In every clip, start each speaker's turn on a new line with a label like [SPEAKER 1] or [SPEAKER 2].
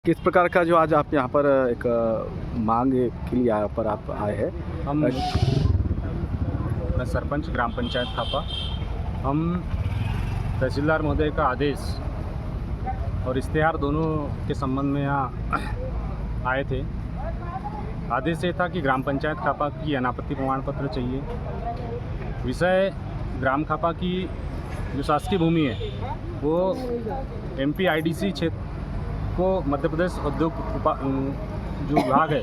[SPEAKER 1] किस प्रकार का जो आज आप यहाँ पर एक मांग के लिए यहाँ पर आप आए हैं?
[SPEAKER 2] मैं सरपंच ग्राम पंचायत थापा। हम तहसीलदार महोदय का आदेश और इश्तेहार दोनों के संबंध में यहाँ आए थे। आदेश ये था कि ग्राम पंचायत खापा की अनापत्ति प्रमाण पत्र चाहिए। विषय ग्राम खापा की जो शासकीय भूमि है वो MPIDC क्षेत्र को मध्य प्रदेश उद्योग जो विभाग है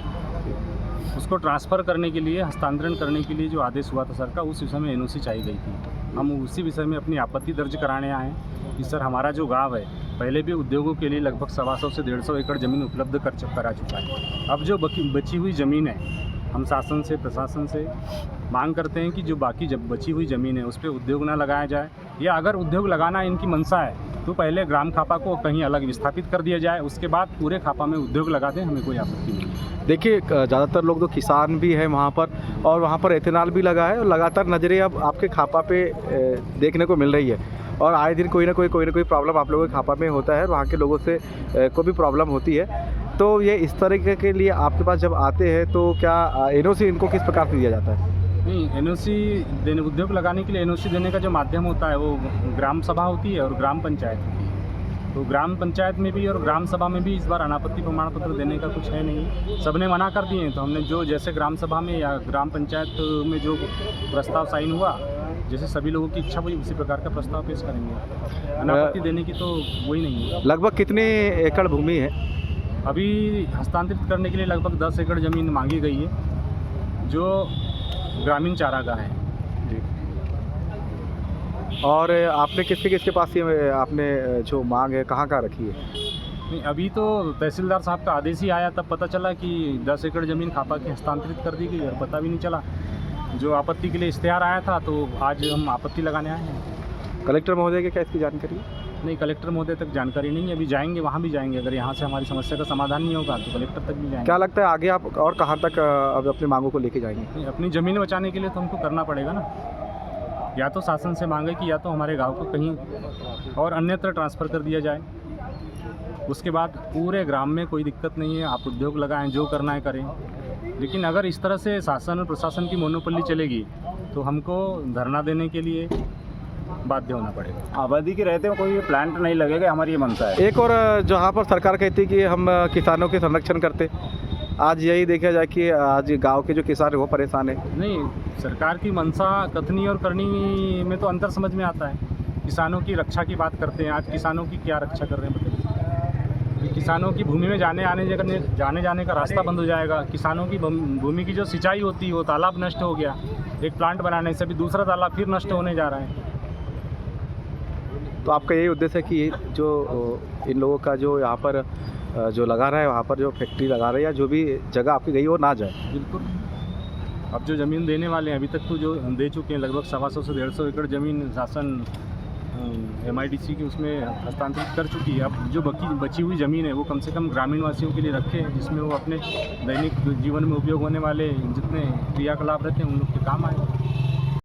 [SPEAKER 2] उसको ट्रांसफ़र करने के लिए, हस्तांतरण करने के लिए जो आदेश हुआ था सर का, उस विषय में NOC चाहिए गई थी। हम उसी विषय में अपनी आपत्ति दर्ज कराने आए हैं कि सर हमारा जो गांव है पहले भी उद्योगों के लिए लगभग 125 से 150 एकड़ ज़मीन उपलब्ध करा चुका है। अब जो बची हुई ज़मीन है, हम शासन से, प्रशासन से मांग करते हैं कि जो बाकी जब बची हुई ज़मीन है उस पर उद्योग ना लगाया जाए, या अगर उद्योग लगाना इनकी मंशा है तो पहले ग्राम खापा को कहीं अलग विस्थापित कर दिया जाए, उसके बाद पूरे खापा में उद्योग लगा दें। हमें कोई आपत्ति नहीं।
[SPEAKER 1] देखिए, ज़्यादातर लोग तो किसान भी हैं वहाँ पर, और वहाँ पर एथेनॉल भी लगा है, और लगातार नज़रें अब आपके खापा पे देखने को मिल रही है, और आए दिन कोई ना कोई प्रॉब्लम आप लोगों के खापा में होता है, वहाँ के लोगों से को भी प्रॉब्लम होती है। तो ये इस तरीके के लिए आपके पास जब आते हैं तो क्या NOC इनको किस प्रकार से दिया जाता है?
[SPEAKER 2] नहीं, NOC देने, उद्योग लगाने के लिए NOC देने का जो माध्यम होता है वो ग्राम सभा होती है और ग्राम पंचायत होती है। तो ग्राम पंचायत में भी और ग्राम सभा में भी इस बार अनापत्ति प्रमाण पत्र देने का कुछ है नहीं, सबने मना कर दिए। तो हमने जो जैसे ग्राम सभा में या ग्राम पंचायत में जो प्रस्ताव साइन हुआ, जैसे सभी लोगों की इच्छा हुई उसी प्रकार का प्रस्ताव पेश करेंगे। अनापत्ति देने की तो वही नहीं है।
[SPEAKER 1] लगभग कितने एकड़ भूमि है?
[SPEAKER 2] अभी हस्तांतरित करने के लिए लगभग 10 एकड़ ज़मीन मांगी गई है, जो ग्रामीण चारागाह है जी।
[SPEAKER 1] और आपने किसके पास ये आपने जो मांग है कहाँ रखी है?
[SPEAKER 2] नहीं, अभी तो तहसीलदार साहब का आदेश ही आया, तब पता चला कि 10 एकड़ ज़मीन खापा की हस्तांतरित कर दी गई, और पता भी नहीं चला। जो आपत्ति के लिए इश्तेहार आया था तो आज हम आपत्ति लगाने आए हैं।
[SPEAKER 1] कलेक्टर महोदय के क्या इसकी जानकारी है?
[SPEAKER 2] नहीं, कलेक्टर महोदय तक जानकारी नहीं है। अभी जाएंगे, वहाँ भी जाएंगे। अगर यहाँ से हमारी समस्या का समाधान नहीं होगा तो कलेक्टर तक भी जाएंगे।
[SPEAKER 1] क्या लगता है आगे आप और कहाँ तक अब अपनी मांगों को लेके जाएंगे?
[SPEAKER 2] अपनी ज़मीन बचाने के लिए तो हमको करना पड़ेगा ना, या तो शासन से मांगे कि या तो हमारे गांव को कहीं और अन्यत्र ट्रांसफ़र कर दिया जाए। उसके बाद पूरे ग्राम में कोई दिक्कत नहीं है, आप उद्योग लगाएं, जो करना है करें। लेकिन अगर इस तरह से शासन और प्रशासन की मोनोपोली चलेगी तो हमको धरना देने के लिए बाध्य होना पड़ेगा।
[SPEAKER 3] आबादी के रहते हैं, कोई प्लांट नहीं लगेगा, हमारी ये मंशा है।
[SPEAKER 1] एक और जहाँ पर सरकार कहती है कि हम किसानों के संरक्षण करते, आज यही देखा जाए कि आज गांव के जो किसान है वो परेशान है।
[SPEAKER 2] नहीं, सरकार की मंशा कथनी और करनी में तो अंतर समझ में आता है। किसानों की रक्षा की बात करते हैं, आज किसानों की क्या रक्षा कर रहे हैं बताइए? किसानों की भूमि में जाने का रास्ता बंद हो जाएगा। किसानों की भूमि की जो सिंचाई होती है वो तालाब नष्ट हो गया, एक प्लांट बनाने से भी दूसरा तालाब फिर नष्ट होने जा रहा है।
[SPEAKER 1] तो आपका यही उद्देश्य है कि जो इन लोगों का जो यहाँ पर जो लगा रहा है, वहाँ पर जो फैक्ट्री लगा रहा है या जो भी जगह आपकी गई वो ना जाए?
[SPEAKER 2] बिल्कुल। अब जो ज़मीन देने वाले हैं, अभी तक तो जो दे चुके हैं लगभग 125 से 150 एकड़ ज़मीन शासन MIDC की उसमें हस्तांतरित कर चुकी है। अब जो बची हुई ज़मीन है वो कम से कम ग्रामीण वासियों के लिए रखें, जिसमें वो अपने दैनिक जीवन में उपयोग होने वाले जितने क्रियाकलाप रहते हैं उन लोग के काम आए।